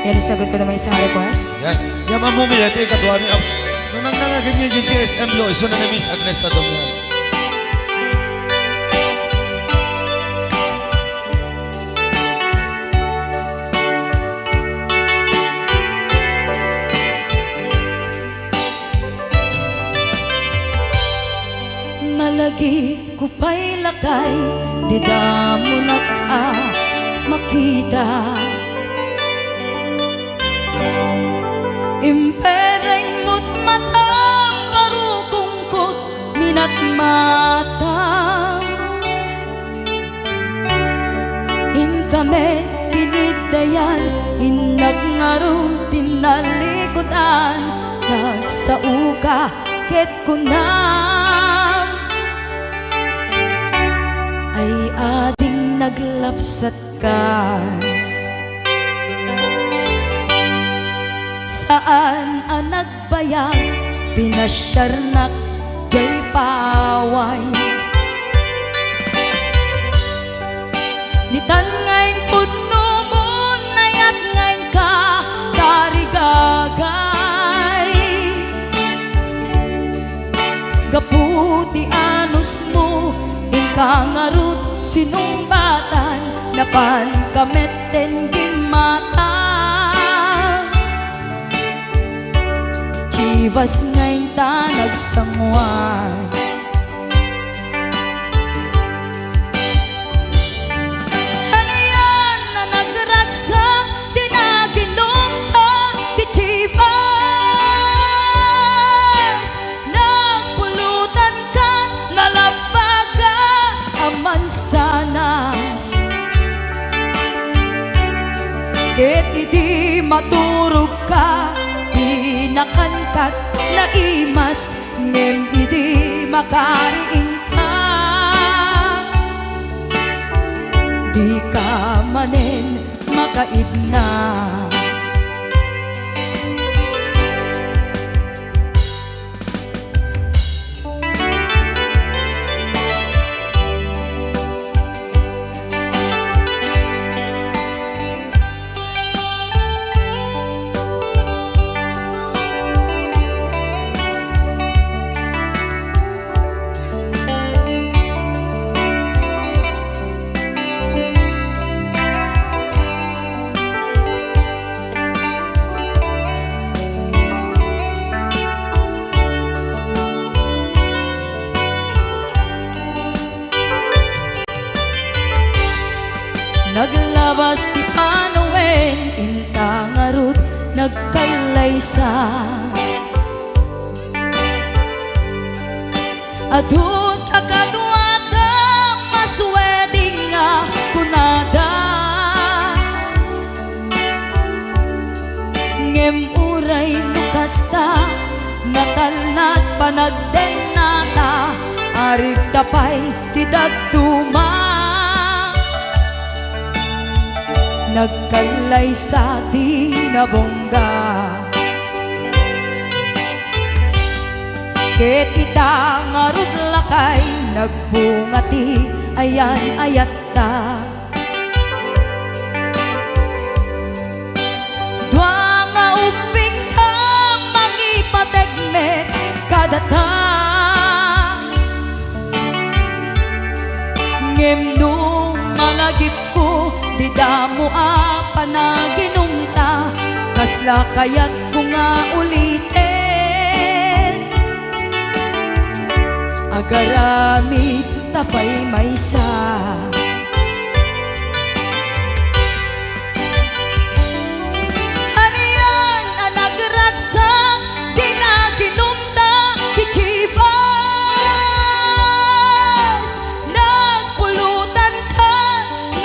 Yan, isagot ko naman isang request. Yan. Yan ang mumilati kadwa ni nung nangnangagin niyo yung GSM lo, iso na Miss Agnes sa dumyan. Malagi ko pa'y lakay, di da mo makita. Impereng mo't mata, parukungkot, minat mata. In kami tinidayan, inagnaro tinalikutan, nagsauka ket kunam. Ay ading naglapsat ka, saan ang nagbayag, pinasyarnak jay paway. Nitan ngayon putno mo, nayat ngayon ka, tarigagay. Gaputi anus mo, inkangarut sinumbatan, napan kameten gimata. Chivas ngayon ta nagsangwan, ano yan na nagragsak, di naginom ta, di Chivas. Nagpulutan ka, nalabaga, aman sanas. Ket idi maturog ka, nakankat na imas, ngem idi makariing ka. Di ka manen makaidna. Naglabas ti panawen, intangarut nagkalaysa. Adun akadwada, masweding nga kunada. Ngem uray nukasta, natalnat panagdenata, arig tapay ti dagduma. Nagkalay sa di nabongga, ket ita ngarud lakay, nagbungati ayan ayatta. Dua nga uping ka, mangipategmet kadata. Ngem nung malagip ko, di damo panaginumta, kasla kayat ko nga ulitin. Agaramit tapay maysa, ano yan ang nagragsak, di naginumta, di Chivas. Nagpulutan ka,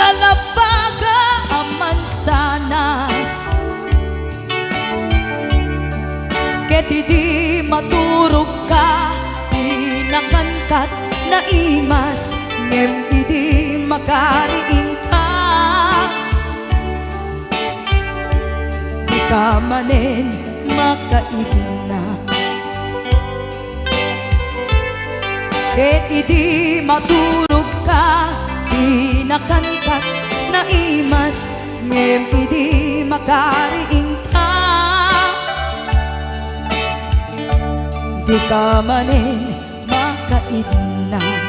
nalabaga, aman sanas. Ket idi maturog ka, di nakangkat na imas, ngem idi makariing ka. Di ka manen makaidna, ket idi maturog ka, di nakangkat na imas, ngem idi makariing di ka manin makaidna.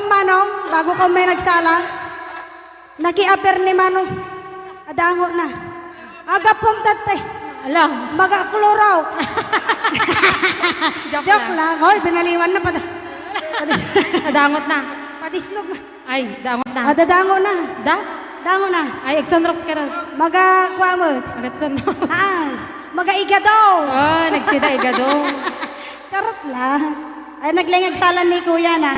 Alam Manong, bago ka may nagsala, nag-i-appear ni Manong. Adango na. Aga pong tatay. Alam. Maga-klorow. Joke, Joke lang. Hoy, binaliwan na pa. Nadangot na. Padisnog na. Ay, dangot na. Dadango na. Da? Dango na. Ay, Exonrox ka rin. Maga-kwamot. Agatson. Maga-igadaw. Oh, nagsida igado. Karot lang. Ay, naglingag salan ni kuya na.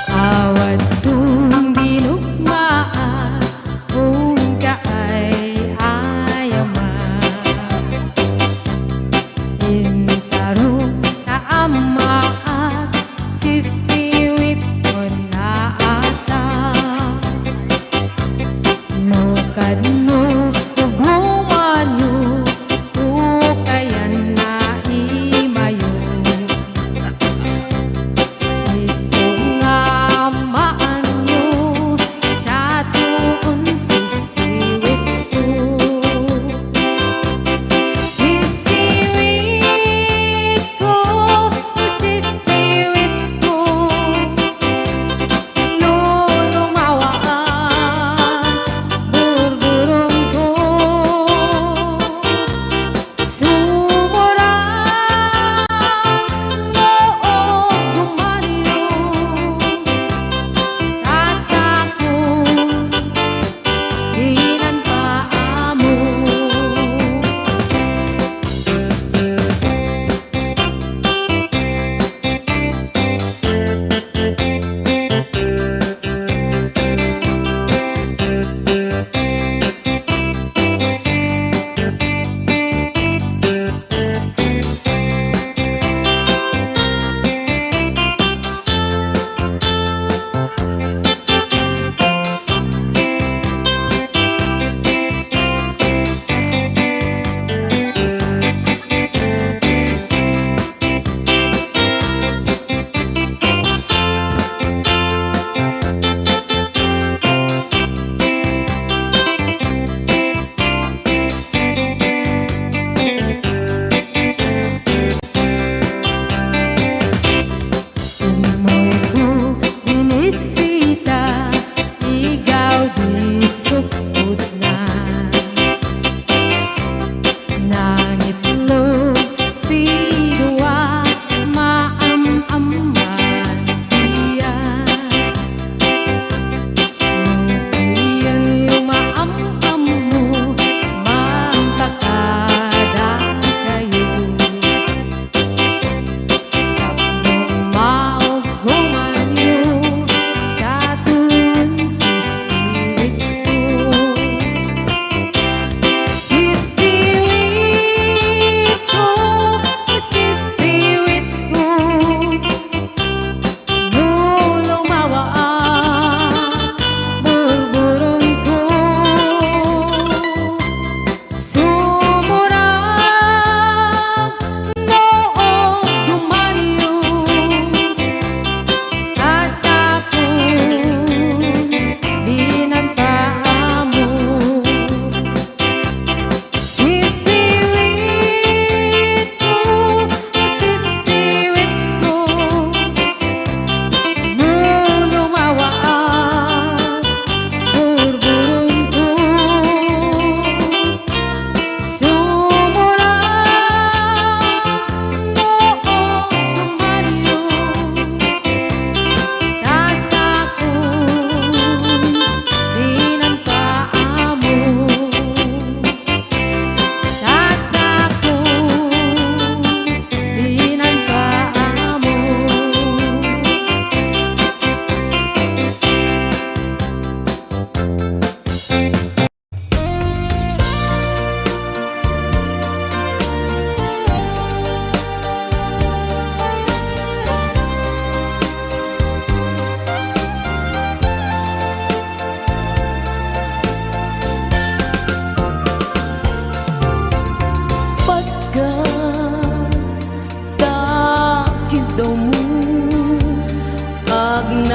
Awat kong dinugmaan kung kaay ayaman. Intarong kaama at sisiwit ko na ata. No kadno humanyo kayan na imayo. Iso nga maanyo sa tuon sisiwit ko. Sisiwit ko, sisiwit ko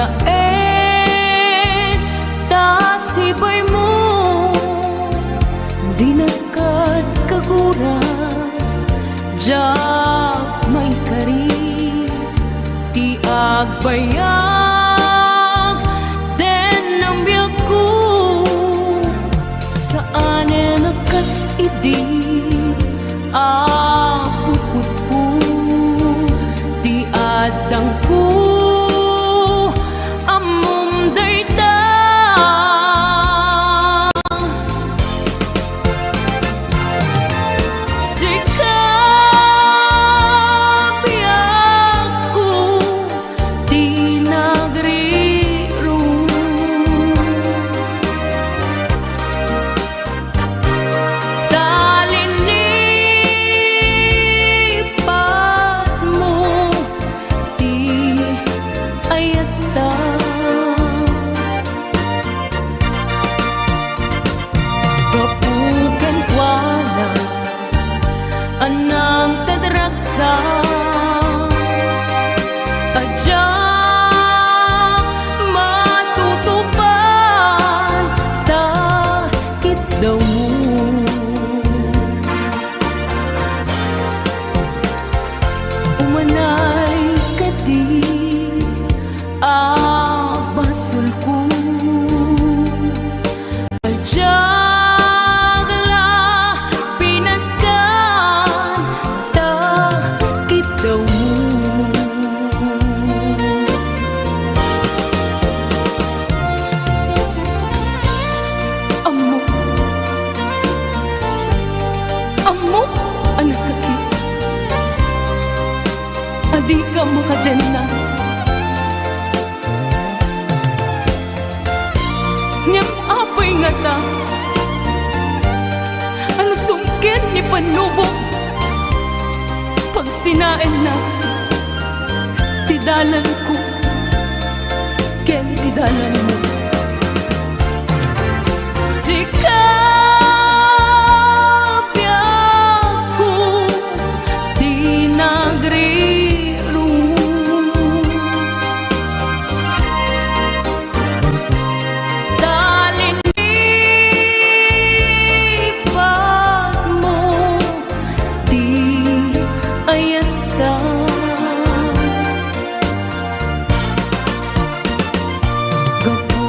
lain tasibay mo di nakad kagura jak may kari ti agbayag den ang biyak ko saan nakas idi apukot ko ti adang ko amom dayta sikap biyak ko ti nagriro talinipat mo ti ayata kapugan wala anang tadragsa adyak matutupan takit daw mo umanay kadi abasul ko adyak la pinagkan takit daw mo amo amo ang sakit adi ka makadena ngem apay nga ta ang sungkin ni panubo pag sinain na tidalan ko ken tidalan mo sikap biyak ko di nagriro talinipat mo di ayata gapu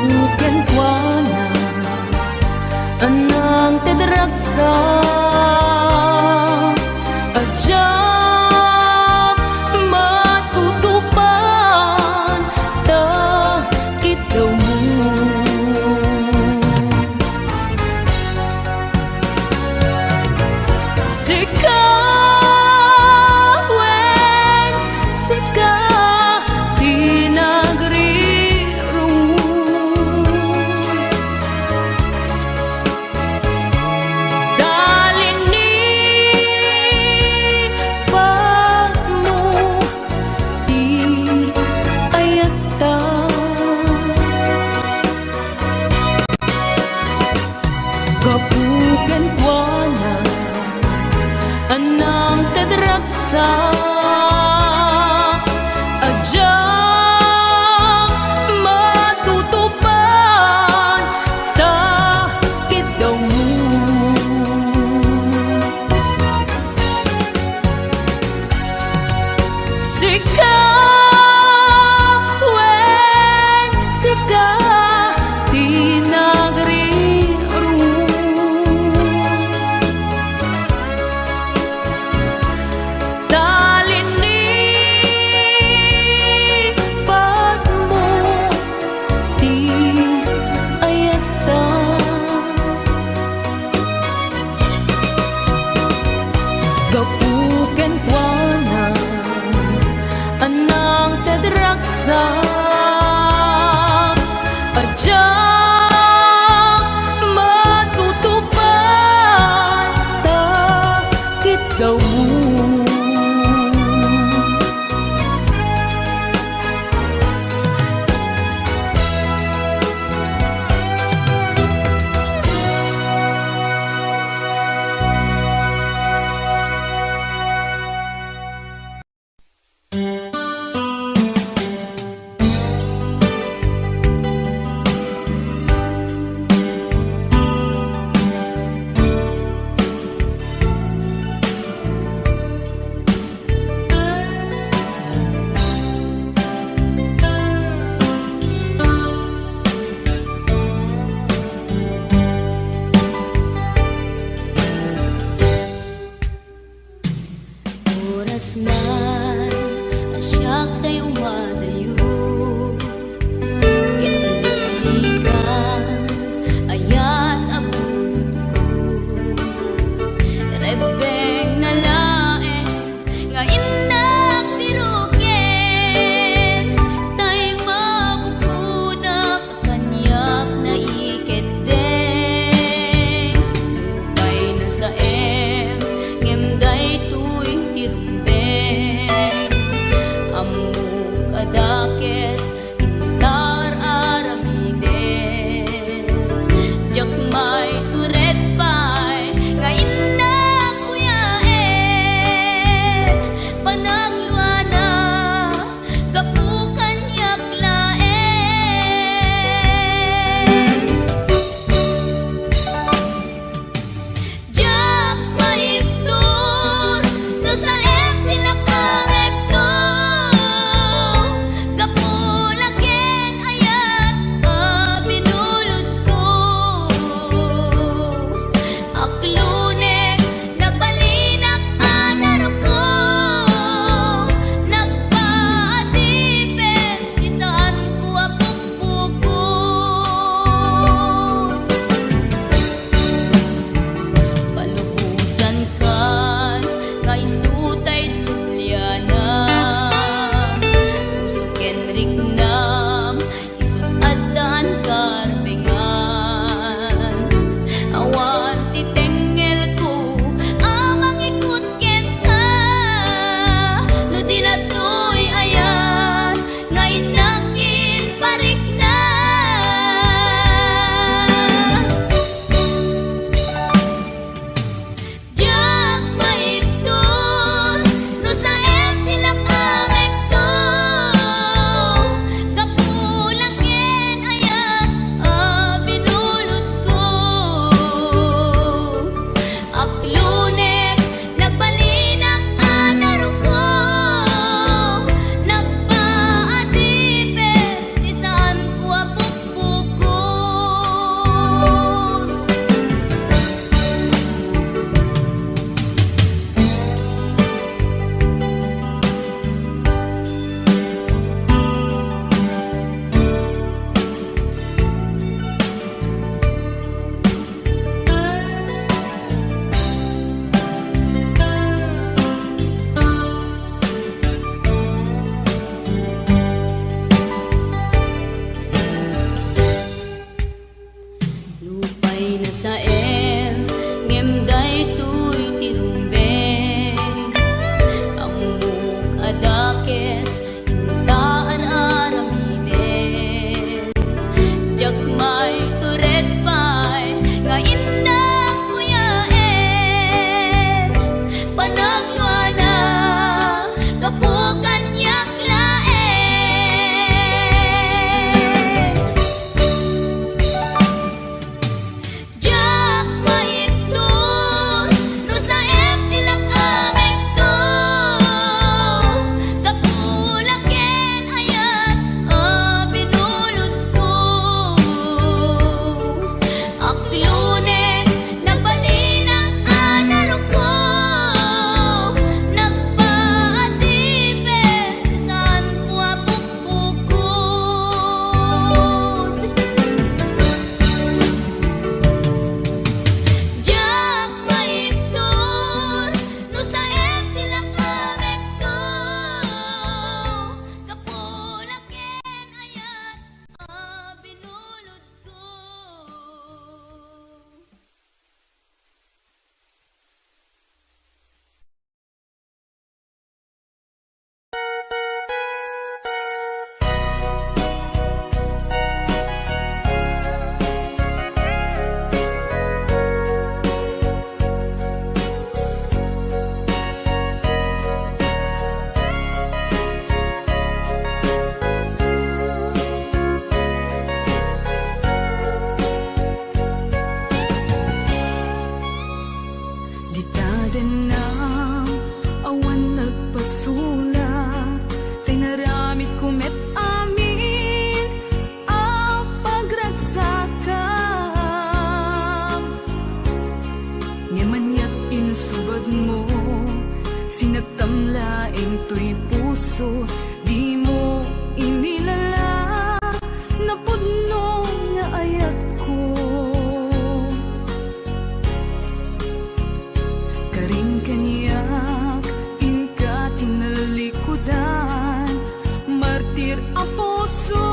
ang puso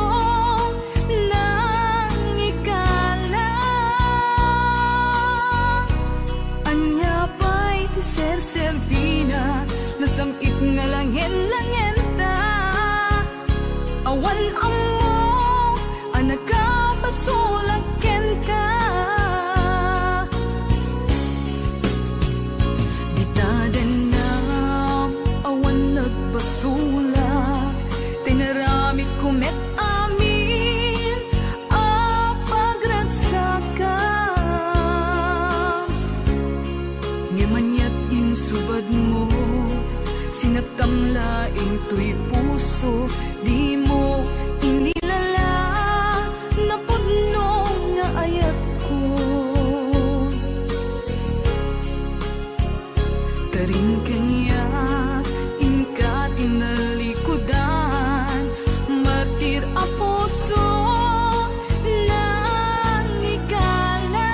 nang ikalang. Anya ba'y ti Serbina, nasamit nga langin-langin ta. Awan amo, anak ka basulaken ka. Basula, tinarami kumet amin a pagragsakan. Ngimanyat insubad mo, sinatamlaing tuy puso, di mo inilala na pudno nga ayat ko. Karin kanya tinalikudan, martir a puso nang ikalang.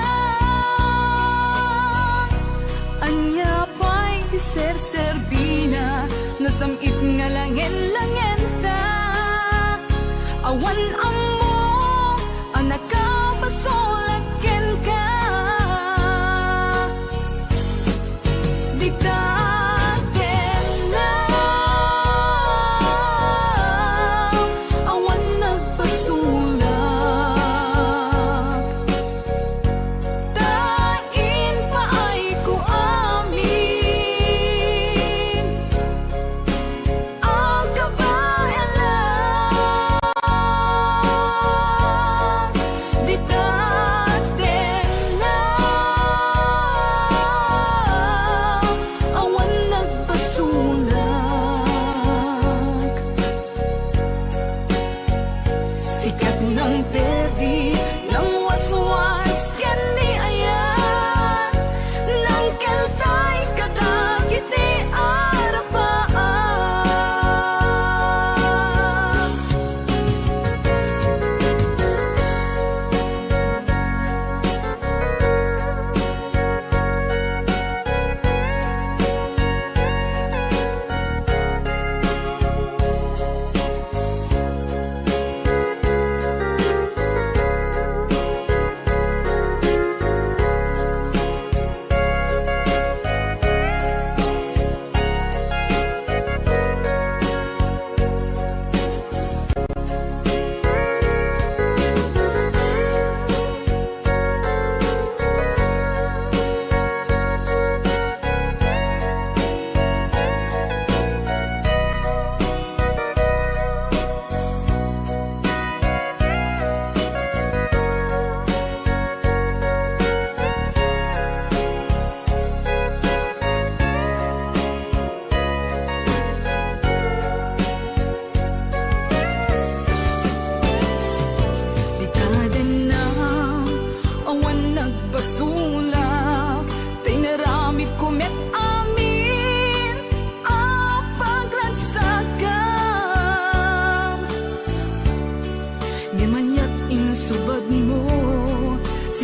Anya pa'y di Serbina, nasamit nga langin-langin ta. Awan amo, anak ka basulaken ka. Di ka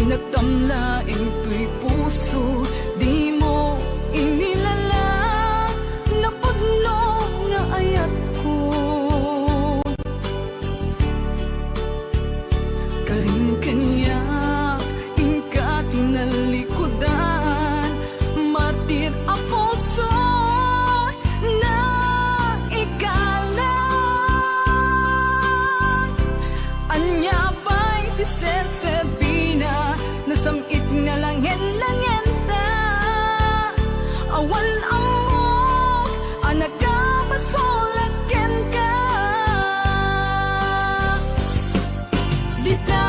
sinagtamlaing tuy puso, di mo inilala na pudno nga ayat ko. Karin kanya ingka tinalikudan, martir ang puso na ikalang. Anya ba'y di Serbina, nasamit nga langin-langin ta. Awan amok, anak ka basulaken ka. Di ta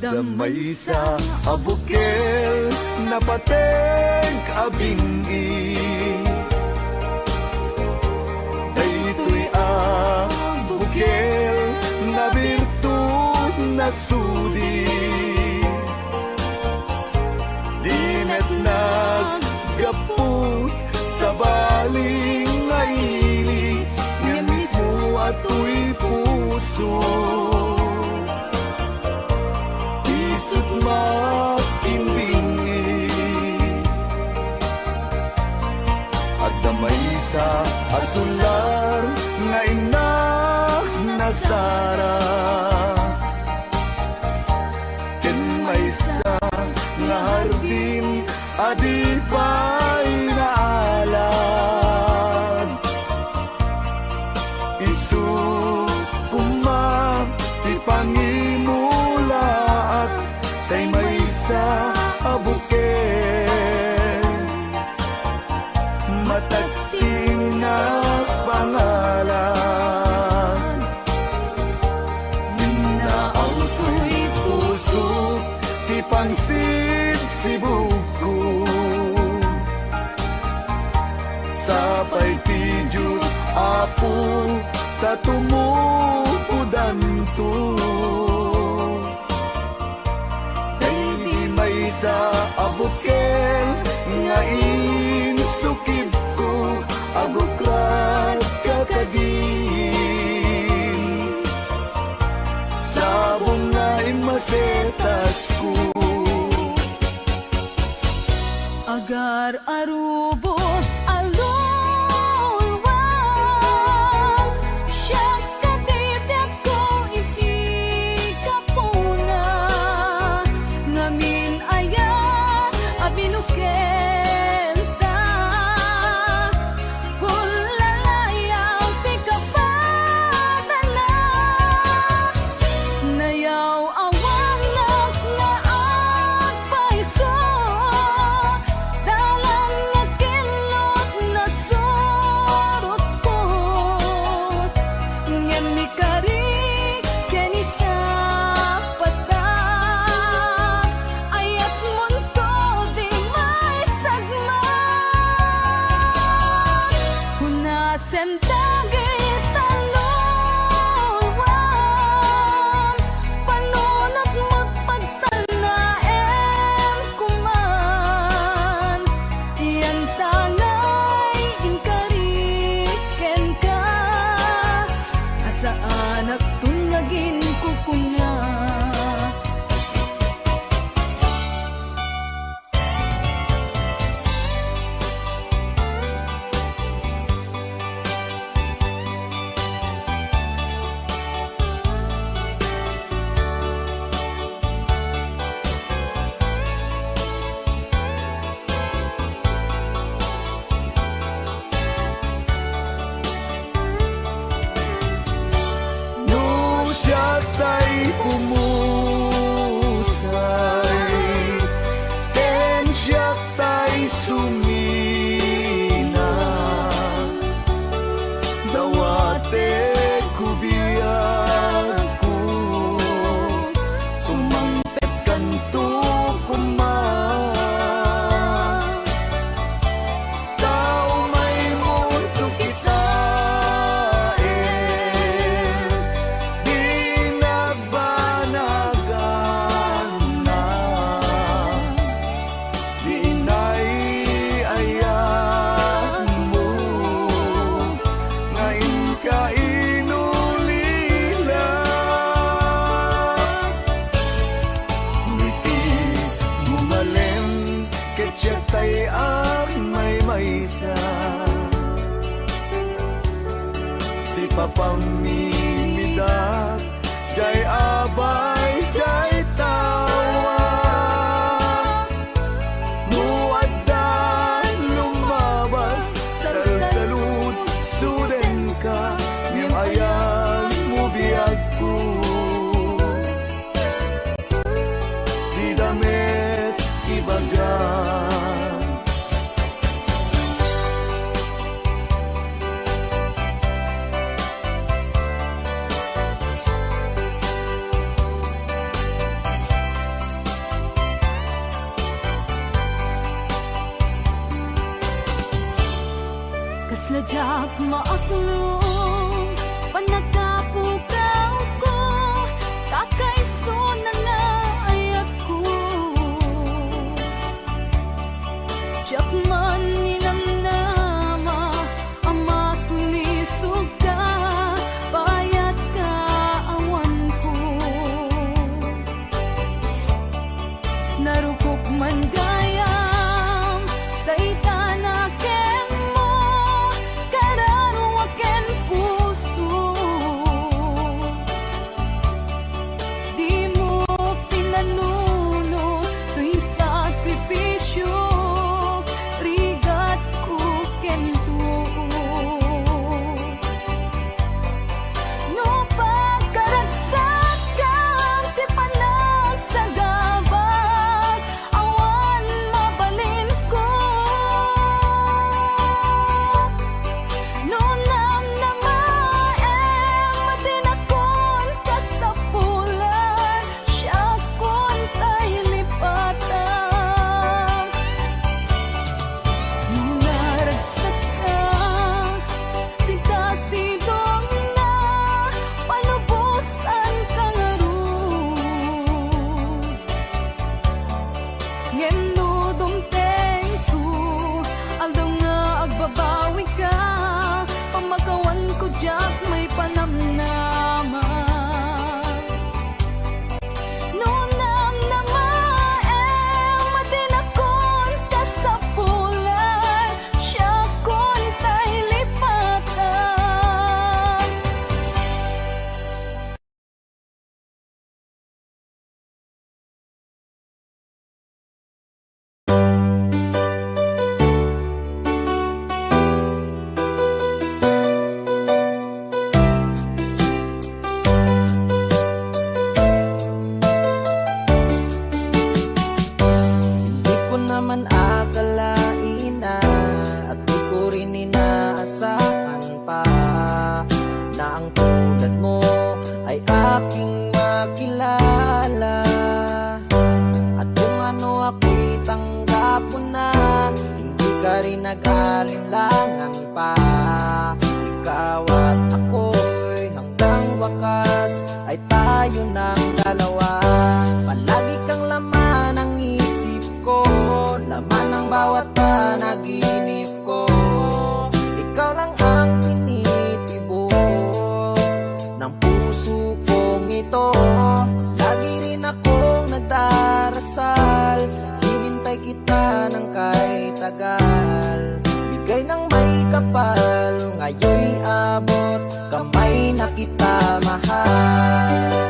Adamay sa abukel napateg abingi daytoy abukel na birtud na sudi dimet naggaput sa baling ngaili nga mismo ato'y puso isut makimbingi at damay sa asular nga inak na sara ken may sa nga hardin adipay na alad isu kumam ti pangimula at tay may sa abuken matagting na pangalan minaaw to'y puso ti pangsid sibuko sapay ti Diyos apo tatumupudan to kay may sa abuken nga insukib ko abuklat kakadin sabong nga imasetas ko Agar arubos alulwang siya katibyak ko iti kapuna ngamin ayan abinuken ta kulalayaw ti kapatana nayaw awang na agpaiso dalang nga kilot na surot ko ngem ni karik ken isa pata ayat munto di may sagma hunasen dagit talulwang panunot magpagtanaem kuman iyan tangay inkariken ka asaan at tunagin kukuna no siya tay humusay ken siya tay sumina dawate kubiyak ko sumangpet kanto kuman tao may mundo kita di nabanagan na di inay-ayan mo ngayon ka inulila ngiti mumalem ket siya tay may maysa si papamimidak jay abay jay tawa muaddan lumabas sa salud suden ka ngem ayan mo biyag ko di damet ibagan Sadyak maaslong panagkapukaw ko kakaiso na naayat ko Tiyak man ninamnama ama sulisog ka bayat ka awan ko narukop man gayam dayta na nag-alinlangan pa. Ikaw at ako'y hanggang wakas ay tayo ng dalawa. Palagi kang laman ng isip ko, laman ng bawat panaginip ko. Ikaw lang ang tinitibok ng puso kong ito. Lagi rin akong nagdarasal, hinintay kita ng kahit tagal. Bigay ng may kapal, ngayon'y abot, kamay na kita mahal.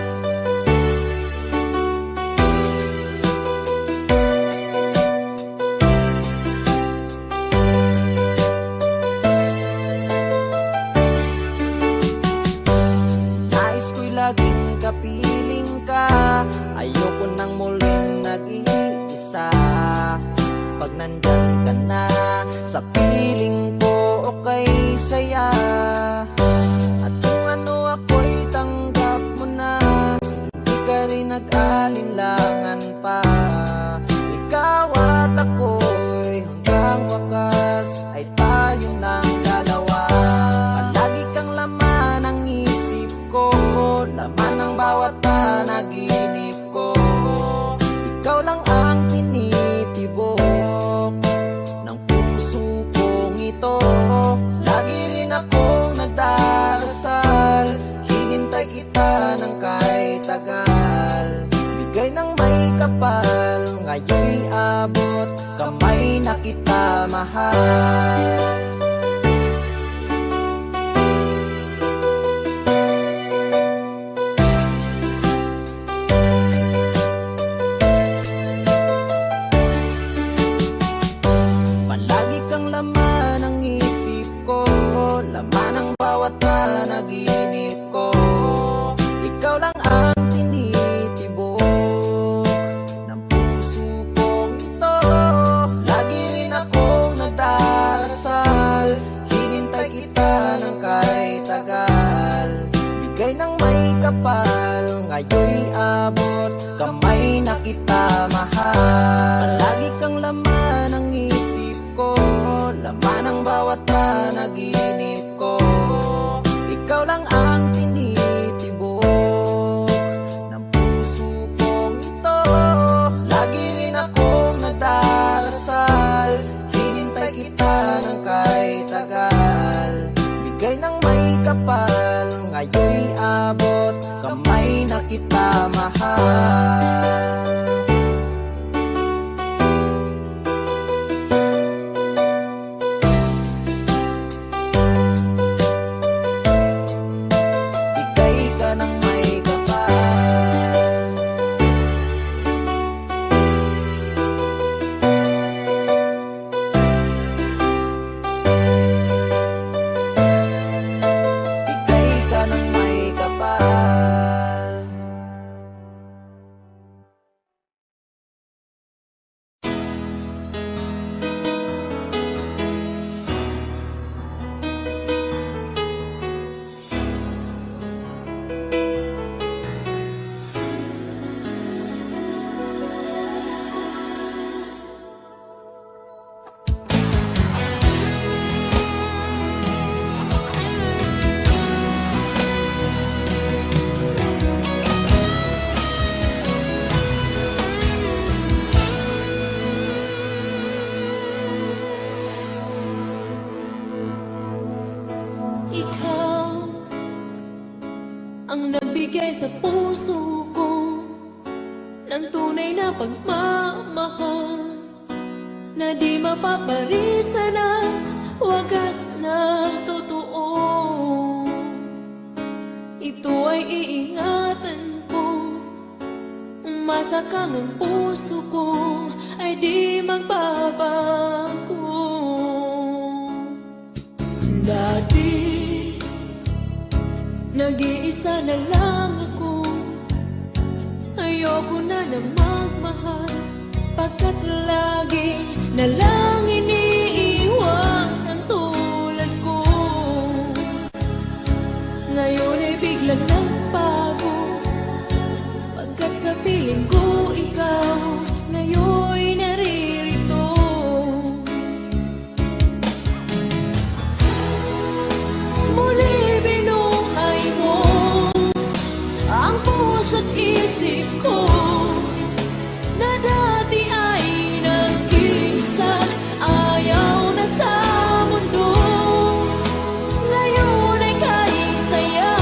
Nais ko'y laging kapiling ka, ayoko nang muling nag-iisa. Pag nandyan ka na sa piling ko, okay saya. At kung ano ako'y tanggap mo na, hindi ka rin nag-alinlangan pa. Ikaw at ako'y hanggang wakas ay tayo ng dalawa. Palagi kang laman ng isip ko, laman ng bawat panaginip ko. Ikaw lang ang tinitibok ng puso kong ito. Lagi rin akong nagdarasal, hinintay kita ng kahit tagal. Bigay ng may kapal, ngayon'y abot, kamay na kita mahal. Palagi kang laman ng isip ko, laman ng bawat panaginip ko. Ikaw lang ang tinitibok ng puso kong ito. Lagi rin akong nagdarasal, hinintay kita ng kahit tagal. Bigay ng may kapal, ngayon'y abot, kamay na kita mahal. Palagi kang laman ng isip ko, laman ng bawat panaginip ko. Ikaw lang ang tinitibok ng puso kong ito. Lagi rin akong nagdarasal, hinintay kita ng kahit tagal. Bigay ng may kapal, ngayon'y abot, kamay na kita mahal. Bigay ka ng may kapal. Bigay ka ng may kapal. Ikaw ang nagbigay sa puso ko ng tunay na pagmamahal na di mapaparisan at wagas na totoo. Ito ay iingatan ko, umasa kang ang puso ko ay di magbabago. Dati nag-iisa na lang ako, ayoko na magmahal, pagkat lagi na lang iniiwan ang tulad ko. Ngayon ay biglang nagbago, pagkat sa piling ko ikaw ngayon'y naririto. Muli binuhay mo ang puso't isip ko na dati ay nag-iisa, ayaw na sa mundo. Ngayon ay kahit saya,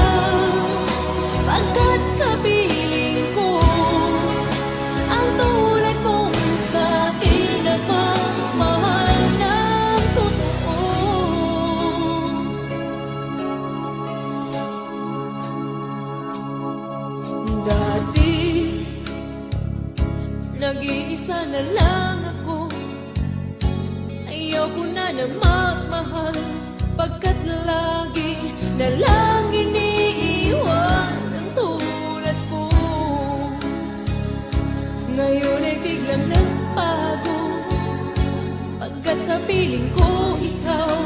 pagkat kapiling ko ang tulad mong sa'kin nagmamahal ng totoo. Dati nag-iisa na lang ako, ayoko na magmahal, pagkat lagi na lang iniiwan ang tulad ko. Ngayon ay biglang nagbago, pagkat sa piling ko ikaw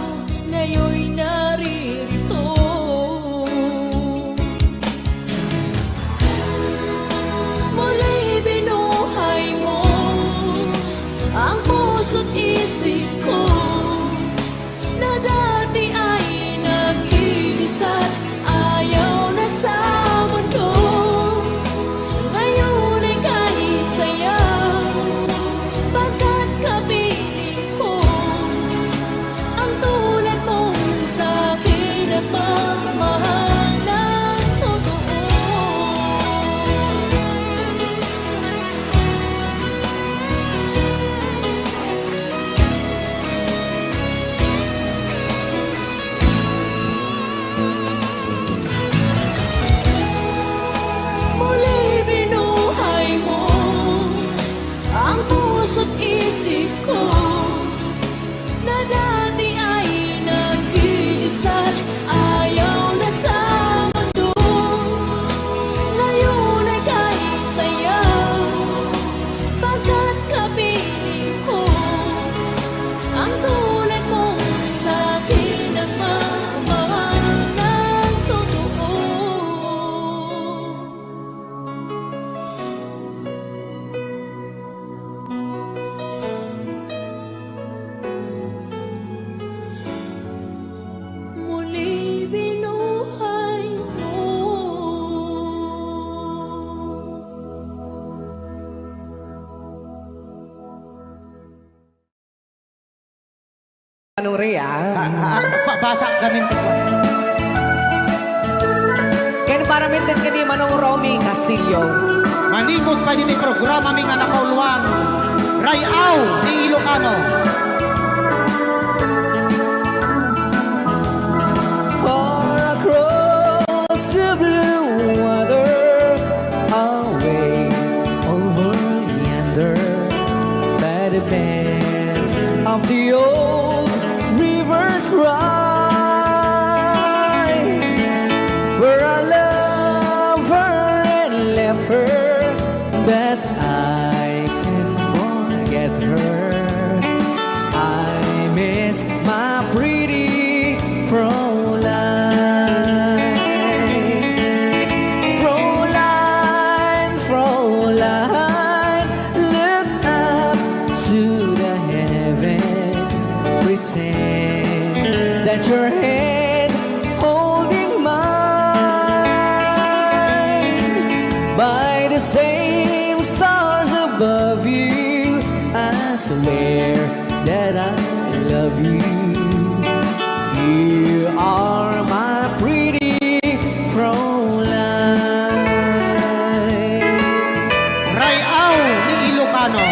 ngayon'y naririto. Muli binuhay mo ang puso't isip ko na dati ay nag-iisa't ayaw na sa mundo. Ngayon ay kahit saya, pagkat kapiling ko Anong Rhea? Basa gamin ko. Ken para mintin ka di Manong Romy Castillo. Manimot pa din programa mi nga napauluan. Rayaw ni Ilocano. Far across the blue water, away over yonder, by the banks of the old rivers ride, where I love her and left her, but I can forget her. I miss my pretty Fräulein. Fräulein, Fräulein, look up to the heaven, pretend that your hand holding mine. By the same stars above you, I swear that I love you. You are my pretty Fräulein. Rayaw ni Ilocano.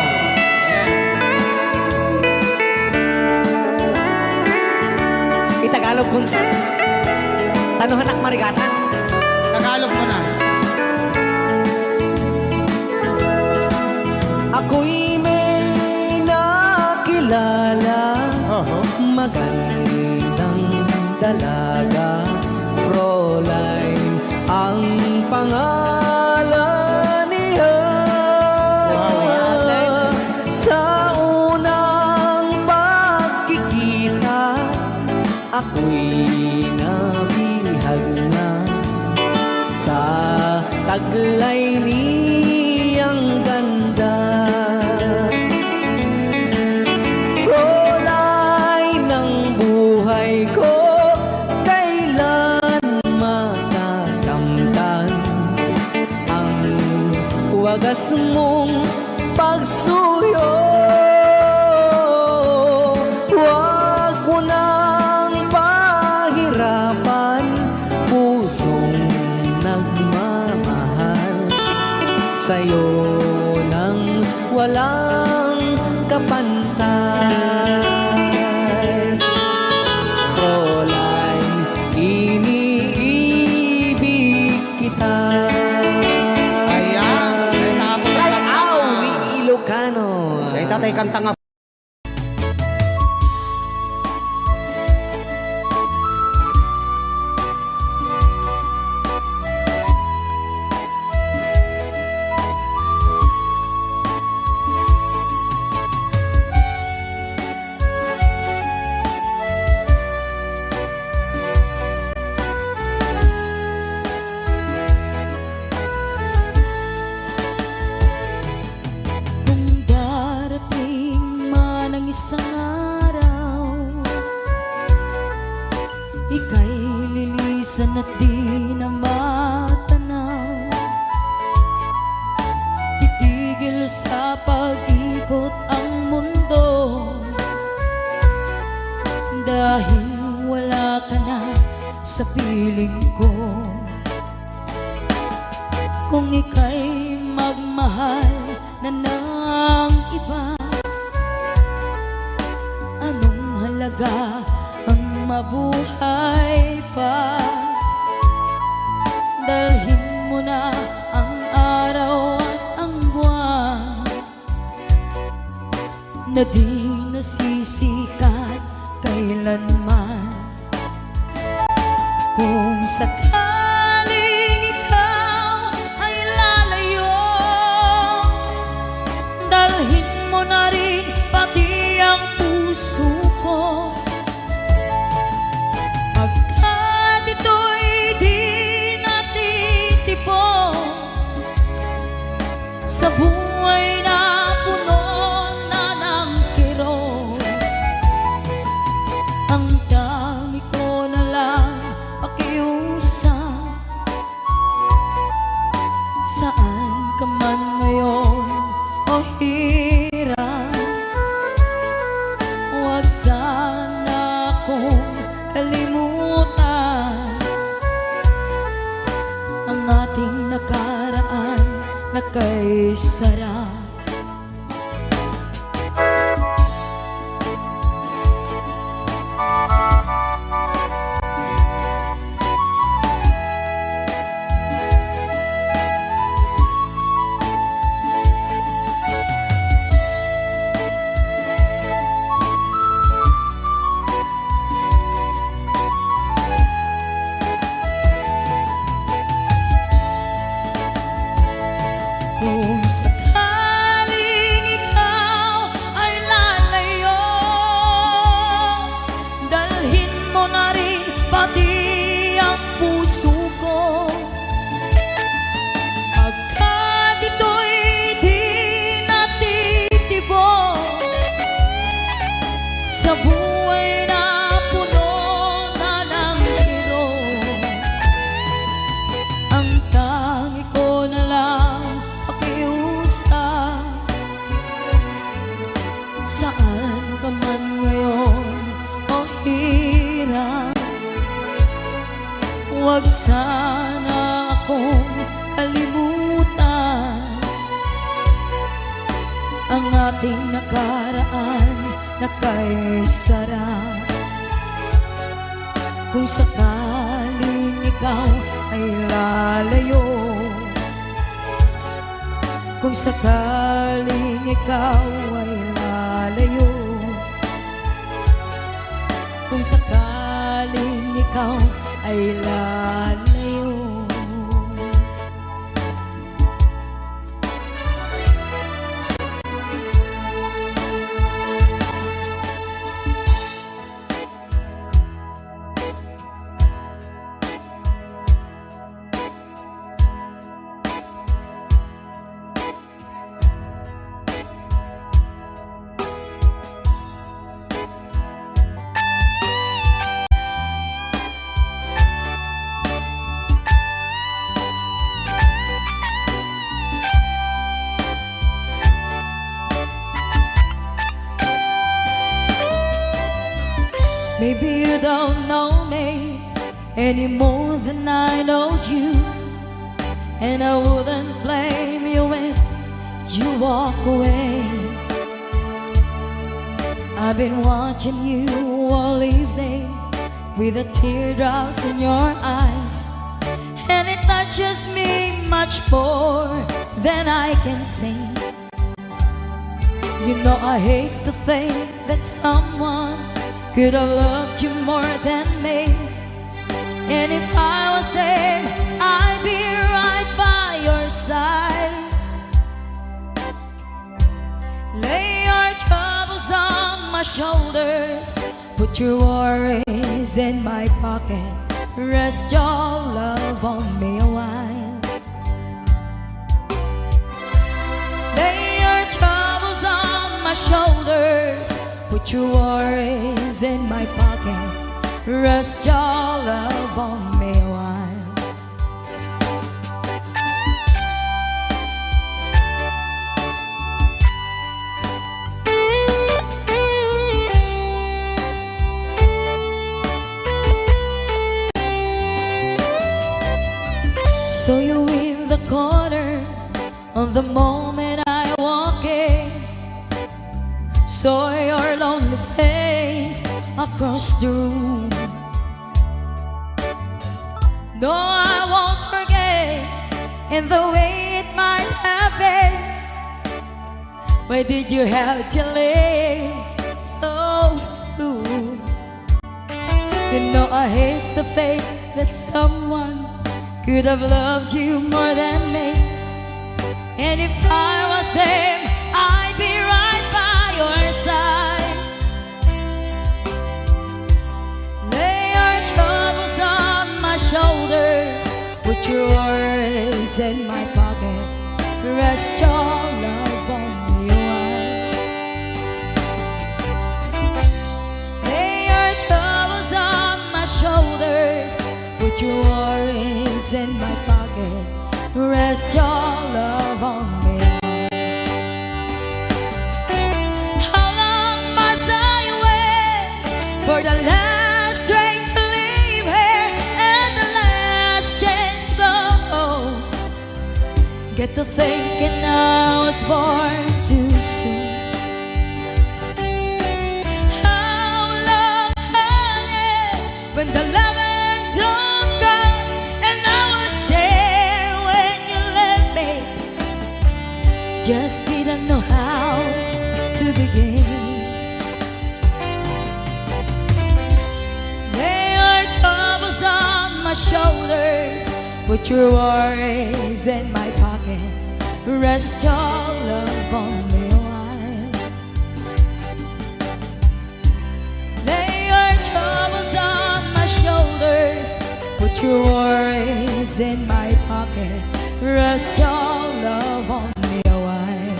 Itagalog kung sa tanuhan ak marigatan. Tagalog mo na. Ako'y may nakilala, magandang dalaga, Fräulein ang pangalan niya. Sa unang pagkikita, ako'y nabihag na sa taglay niyang ganda. Fräulein ng buhay ko, kailan matakamtan ang wagas mong pagsuyo. Huwag mo nang pahirapan pusong nagmamahal sa'yo nang walang kapantay. Fräulein, iniibig kita. Ayan. Rayaw ni Ilocano. Ay tatay kanta nga. Kung darating man ang isang araw, ika'y lilisan at di na matanaw. Titigil sa pag-ikot ang mundo, dahil wala ka na sa piling ko. Kung ika'y magmahal na ng iba, anong halaga ang mabuhay pa? Dalhin mo na ang araw at ang buwan na di nasisikat kailanman. Kung sakaling ikaw ay lalayo, dalhin mo na rin pati ang puso ko. Pagkat ito'y di natitipon sa buhay na puno na ng kirot. Ang dami ko na lang pakiusap, saan ka man ngayon o hirap, huwag sana kalimutan ang ating nakaraan na kay sarap. Kung sakaling ikaw ay lalayo, dalhin mo na rin pati ang puso ko. Pagkat ito'y di natitibo sa buhay na puno na ng hirap, ang tangi ko na lang saan ka man ngayon o hirap, huwag sana akong kalimutan ang ating nakaraan na kay sarap. Kung sakaling ikaw ay lalayo, kung sakaling ikaw ay lalayo, kung sakaling ikaw ay lalayo. Maybe you don't know me any more than I know you, and I wouldn't blame you if you walk away. I've been watching you all evening with the teardrops in your eyes, and it touches me much more than I can say. You know I hate to think that someone could have loved you more than me, and if I was there, I'd be right by your side. Lay your troubles on my shoulders, put your worries in my pocket, rest your love on me a while. Lay your troubles on my shoulders, put your worries in my pocket, rest your love on me a while. So you in the corner on the moment I walk in, saw your lonely face across the room. No, I won't forget in the way it might happen. Why did you have to leave so soon? You know I hate the faith that someone could have loved you more than me, and if I was them, I'd be right by your side. Lay your troubles on my shoulders, put your worries in my pocket, rest your love on me a while. Lay your troubles on my shoulders, put your worries in my pocket, rest your love on me. How long must I wait for the last train to get to thinking I was born too soon. How long, honey, when the loving don't come, and I was there when you left me, just didn't know how to begin. Lay your troubles on my shoulders, put your worries in my pocket, rest your love on me a while. Lay your troubles on my shoulders, put your worries in my pocket, rest your love on me a while.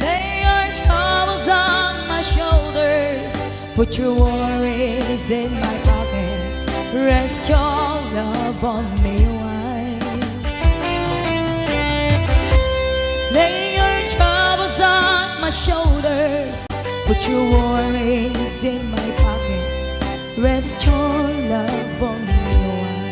Lay your troubles on my shoulders, put your worries in my pocket, rest your love on me a while. Lay your troubles on my shoulders, put your worries in my pocket, rest your love on me a while.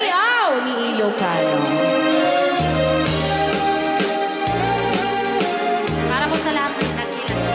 Wow, ni Ilocano. Para po sa lahat ng nagkilala.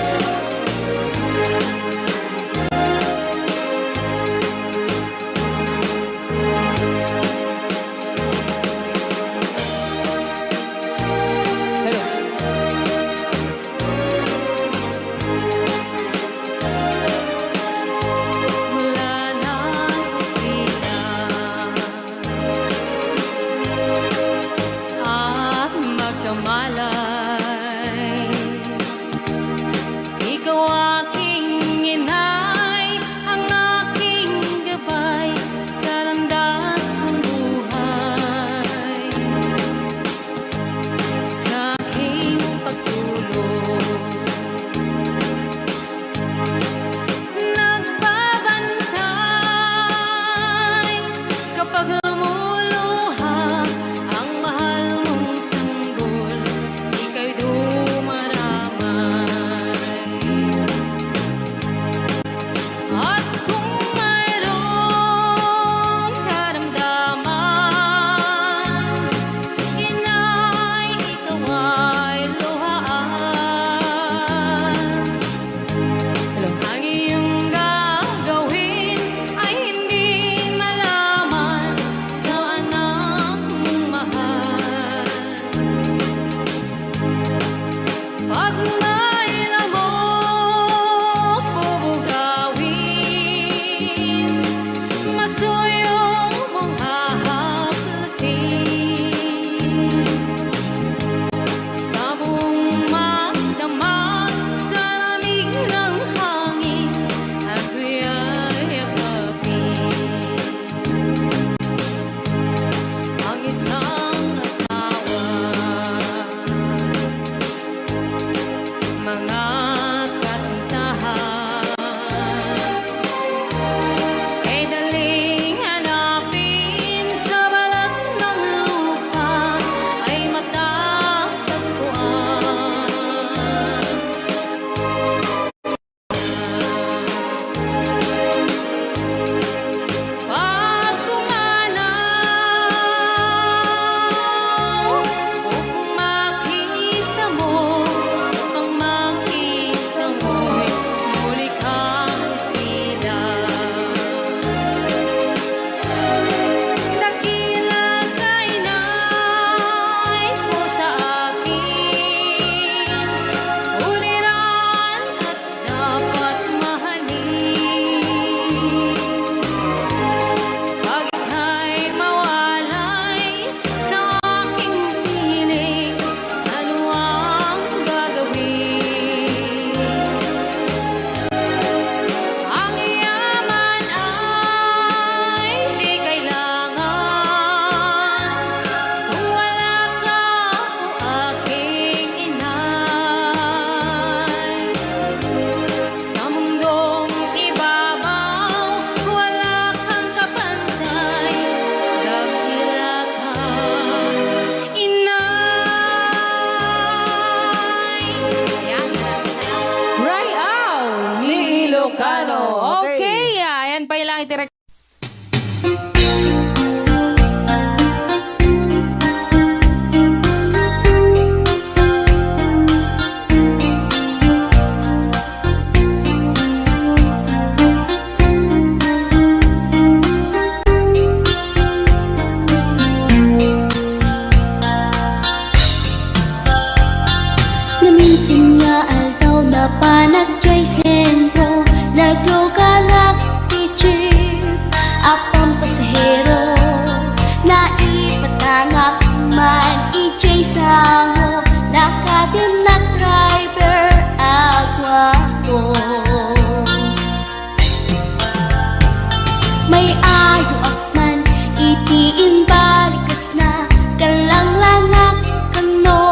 may ayo akman itiin balikas na kalanglanak kano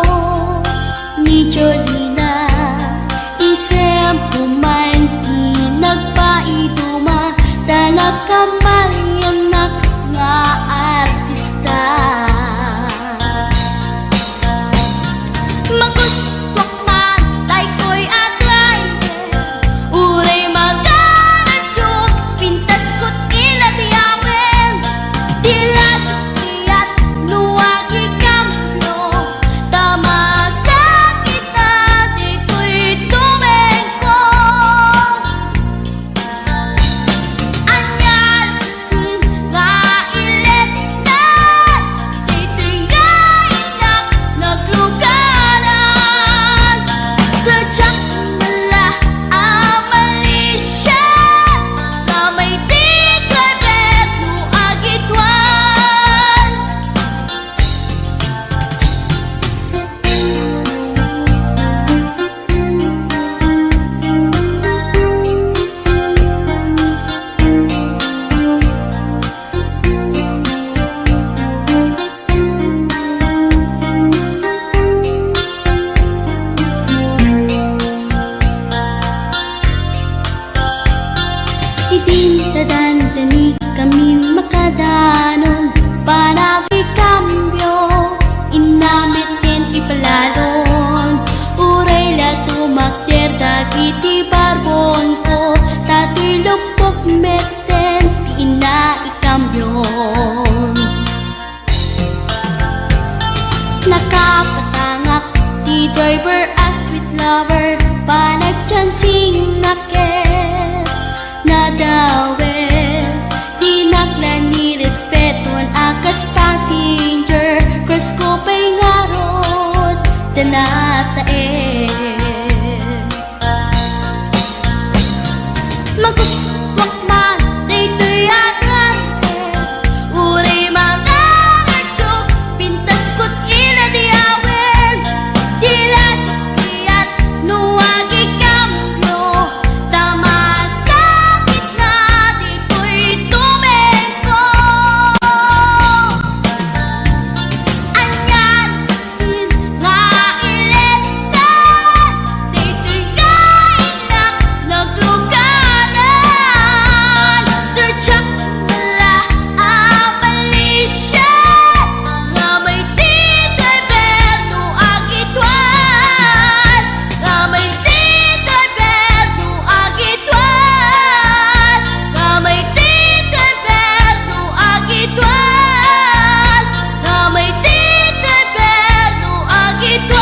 ni Jolina isem puman nagpaiduma tanag kamalyanak nga artista magustwak man tay ko'y atraide uray magaradyok pintas ko't iladiyamen dilat tiyat nuwagi kamno tama sa kita dito'y tumengko anyal nga ilet na dito'y gainak naglugaran Kajak mala amalisya kamay di kalbet mo agitwan Idintadandani kami makadanon Panagi kambyo Inamitin ipalalon Uray la tumakder dagiti barbon ko Tato'y lupok meten Di ina ikambyon Nakapatangak di driver as sweet lover Panagchansing nakit nadawel di naklan ni respetuan akas passenger cross ko pa'y ngarot tanatae maguswak man dito'y agrante uray magaradyok pintas ko't iladiyawen diladyo kiyat nuwagi kamyo tama sa gitna dito'y tumengko anyan nga iletan dito'y kainak naglugaran Dutsak mala abalisya nga may titay berno agitwan nga may titay berno agitwan nga may titay berno agitwan nga may titay berno agitwan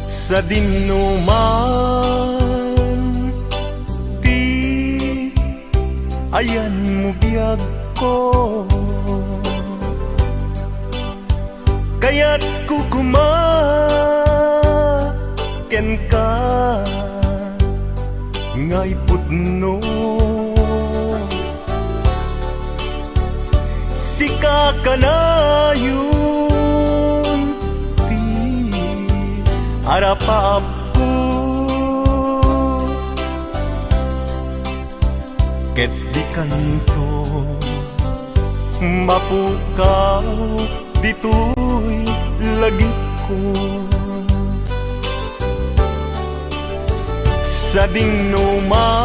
Sa dinuman di ayan mo biyag ko kaya't kukumaken ka ngay pudno sika kanayon di arapap ko ket di kanto mapukaw dito'y lagi ko sa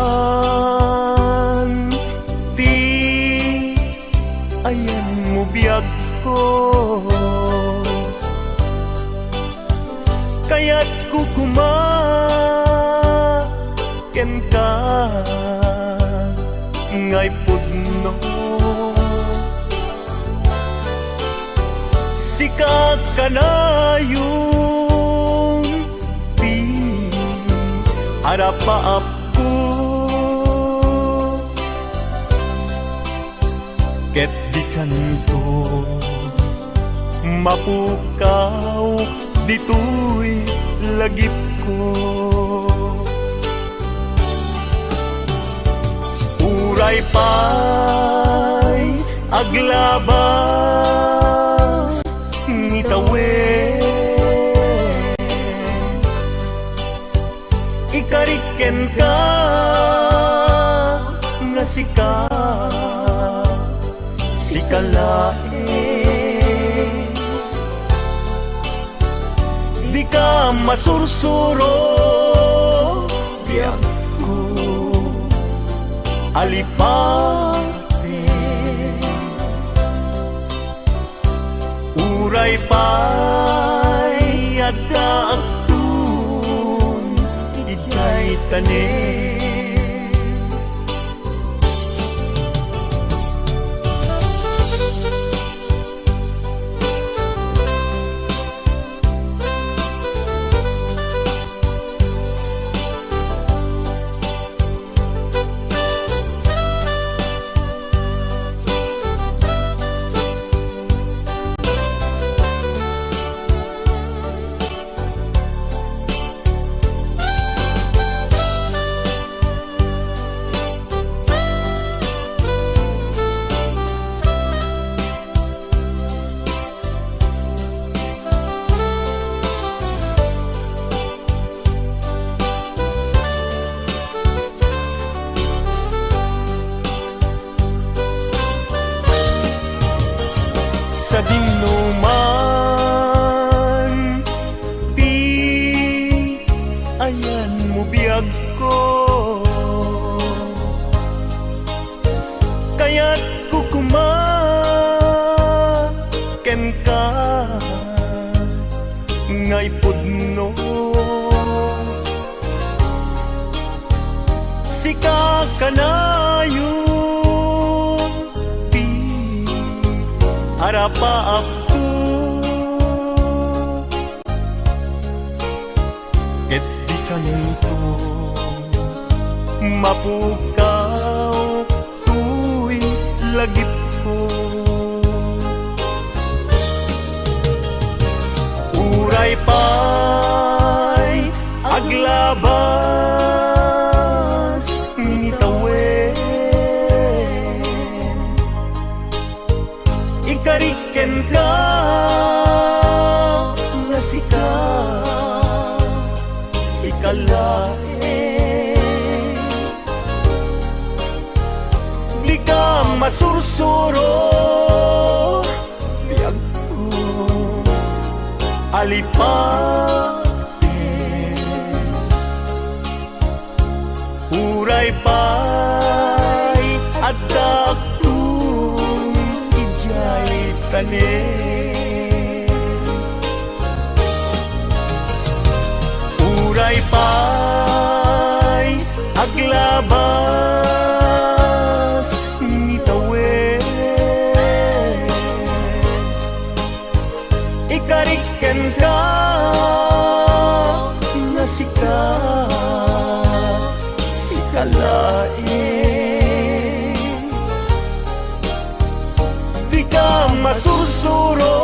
dinuman ti ayan mo biyag ko kaya't kukumaken ka ngay pudno kakanayong di harap-harap ko ket di kanto mapukaw dito'y lagip ko uray pa'y aglabas ngitawen ikariken ka nga sikalae di ka masursuro biyak ko alipate uray pa'y adakun ijay tanin sa dinuman di ayan mo biyag ko kaya't kukumaken ka ngay pudno si kakanayo harap-harap ko ket di kanto mapukaw tuy lagip ko uray pa'y aglabas ngitawen ikariken ka nga sikalae di ka masursuro biyag ko alipate uray pa'y adakun ijay tanin uray pa'y aglabas ngitawen ikariken ka nga sikalae di ka masursuro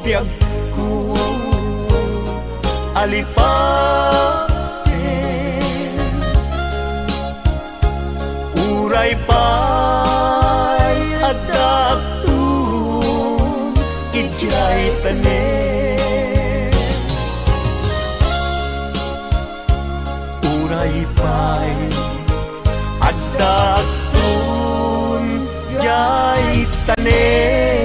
biyag ko alipate uray pa'y adakun ijay tanin uray pa'y adakun ijay tanin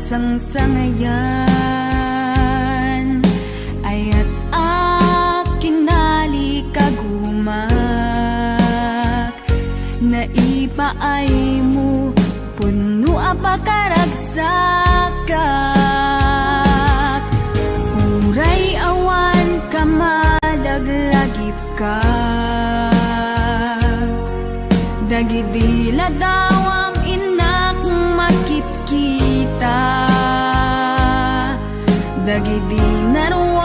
sangsangayan ayat akinali kagumak naipaay mo puno apakaragsakak uray awan ka malaglagip ka dagidila dawam inak makit kita dagidi naruan